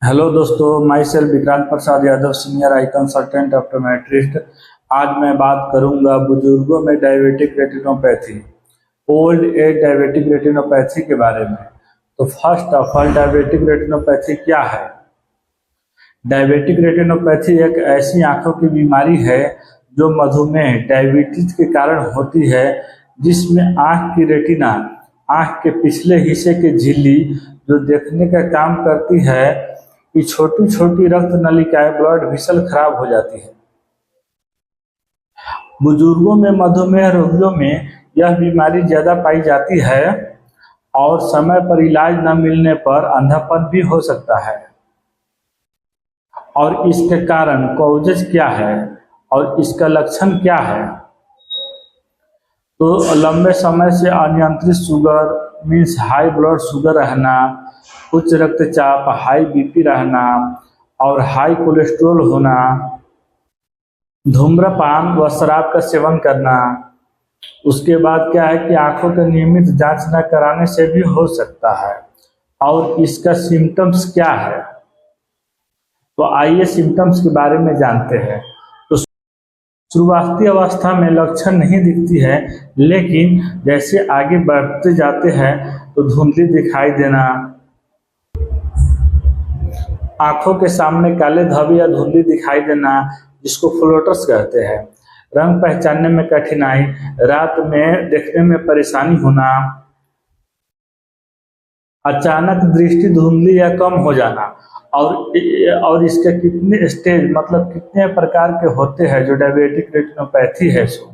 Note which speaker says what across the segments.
Speaker 1: Hello दोस्तों, my self Vikrant Prasad Yadav, senior I consultant optometrist. आज मैं बात करूंगा बुजुर्गों में diabetic retinopathy, old age diabetic retinopathy के बारे में। तो first of all, diabetic retinopathy क्या है? डायबिटिक रेटिनोपैथी एक ऐसी आंखों की बीमारी है जो मधुमेह डायबिटीज के कारण होती है, जिसमें आंख की रेटिना, आंख के पिछले हिस्से की झिल्ली जो देखने का काम करती है, कि छोटी छोटी रक्त नलिकाएं, ब्लड वेसल खराब हो जाती है। बुजुर्गों में, मधुमेह रोगियों में यह बीमारी ज्यादा पाई जाती है और समय पर इलाज न मिलने पर अंधापन भी हो सकता है। और इसके कारण कॉजेज क्या है और इसका लक्षण क्या है? तो लंबे समय से अनियंत्रित sugar means high blood sugar रहना, उच्च रक्तचाप हाई बीपी रहना और हाई कोलेस्ट्रॉल होना, धूम्रपान व शराब का सेवन करना। उसके बाद क्या है कि आंखों के नियमित जांच न कराने से भी हो सकता है। और इसका सिम्टम्स क्या है? तो आइए सिम्टम्स के बारे में जानते हैं। तो शुरुआती अवस्था में लक्षण नहीं दिखती है, लेकिन जैसे आगे बढ़ते जाते हैं तो धुंधली दिखाई देना, आंखों के सामने काले धब्बे या धुंधली दिखाई देना जिसको फ्लोटर्स कहते हैं, रंग पहचानने में कठिनाई, रात में देखने में परेशानी होना, अचानक दृष्टि धुंधली या कम हो जाना। और इसके कितने स्टेज मतलब कितने प्रकार के होते हैं जो डायबिटिक रेटिनोपैथी है सो।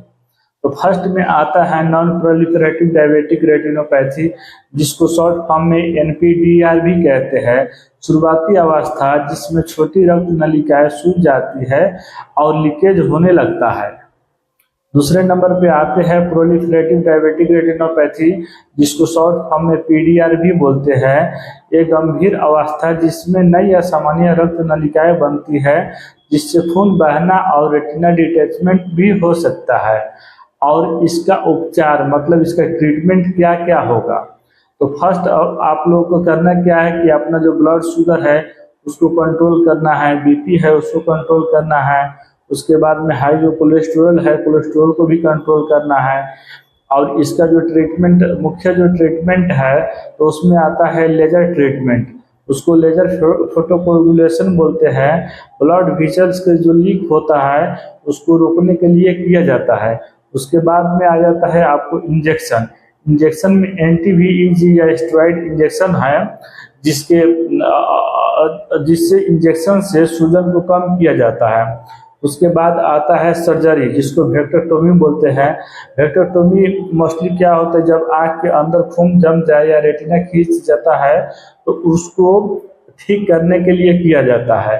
Speaker 1: तो फर्स्ट में आता है नॉन प्रोलिफरेटिव डायबिटिक रेटिनोपैथी, जिसको शॉर्ट फॉर्म में NPDR भी कहते हैं। शुरुआती अवस्था जिसमें छोटी रक्त नलिकाएं सूज जाती है और लीकेज होने लगता है। दूसरे नंबर पे आते हैं प्रोलिफरेटिव डायबिटिक रेटिनोपैथी, जिसको शॉर्ट फॉर्म में PDR भी बोलते हैं। एक गंभीर अवस्था जिसमें नई असामान्य रक्त नलिकाएं बनती है, जिससे खून बहना और रेटिना डिटैचमेंट भी हो सकता है। और इसका उपचार मतलब इसका ट्रीटमेंट क्या क्या होगा? तो फर्स्ट आप लोगों को करना क्या है कि अपना जो ब्लड शुगर है उसको कंट्रोल करना है, BP है उसको कंट्रोल करना है। उसके बाद में हाई जो कोलेस्ट्रॉल है, कोलेस्ट्रॉल को भी कंट्रोल करना है। और इसका जो ट्रीटमेंट, मुख्य जो ट्रीटमेंट है, तो उसमें आता है लेजर ट्रीटमेंट, उसको लेजर फोटोकोगुलेशन बोलते हैं। ब्लड वेसल्स के जो लीक होता है उसको रोकने के लिए किया जाता है। उसके बाद में आ जाता है आपको इंजेक्शन। इंजेक्शन में NTVEG या स्टेरॉइड इंजेक्शन है, जिससे इंजेक्शन से सूजन को कम किया जाता है। उसके बाद आता है सर्जरी, जिसको वेक्टरटोमी बोलते हैं। वेक्टरटोमी मोस्टली क्या होता है, जब आँख के अंदर खून जम जाए या रेटिना खींच जाता है तो उसको ठीक करने के लिए किया जाता है।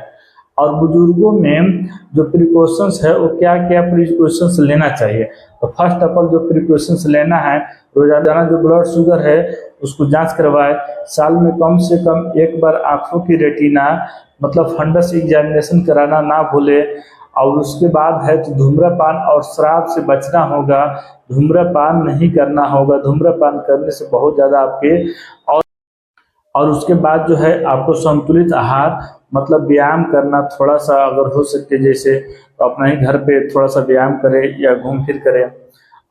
Speaker 1: और बुजुर्गों में जो प्रिकॉशंस है वो क्या क्या प्रिकॉशंस लेना चाहिए? तो फर्स्ट ऑफ ऑल जो प्रिकॉशंस लेना है, रोजाना जो ब्लड शुगर है उसको जांच करवाए। साल में कम से कम एक बार आंखों की रेटिना मतलब फंडस एग्जामिनेशन कराना ना भूले। और उसके बाद है तो धूम्रपान और शराब से बचना होगा, धूम्रपान नहीं करना होगा। धूम्रपान करने से बहुत ज़्यादा आपके और उसके बाद जो है आपको संतुलित आहार मतलब व्यायाम करना, थोड़ा सा अगर हो सके जैसे तो अपना ही घर पे थोड़ा सा व्यायाम करें या घूम फिर करें।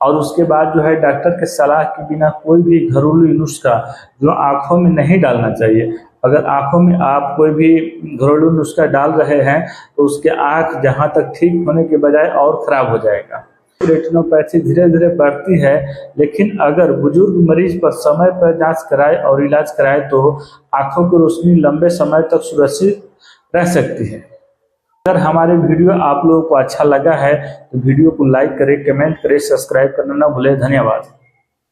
Speaker 1: और उसके बाद जो है डॉक्टर के सलाह के बिना कोई भी घरेलू नुस्खा जो आँखों में नहीं डालना चाहिए। अगर आँखों में आप कोई भी घरेलू नुस्खा डाल रहे हैं तो उसके आँख जहाँ तक ठीक होने के बजाय और खराब हो जाएगा। रेटिनोपैथी धीरे धीरे बढ़ती है, लेकिन अगर बुजुर्ग मरीज पर समय पर जांच कराए और इलाज कराए तो आंखों की रोशनी लंबे समय तक सुरक्षित रह सकती है। अगर हमारे वीडियो आप लोगों को अच्छा लगा है तो वीडियो को लाइक करें, कमेंट करें, सब्सक्राइब करना ना भूलें। धन्यवाद।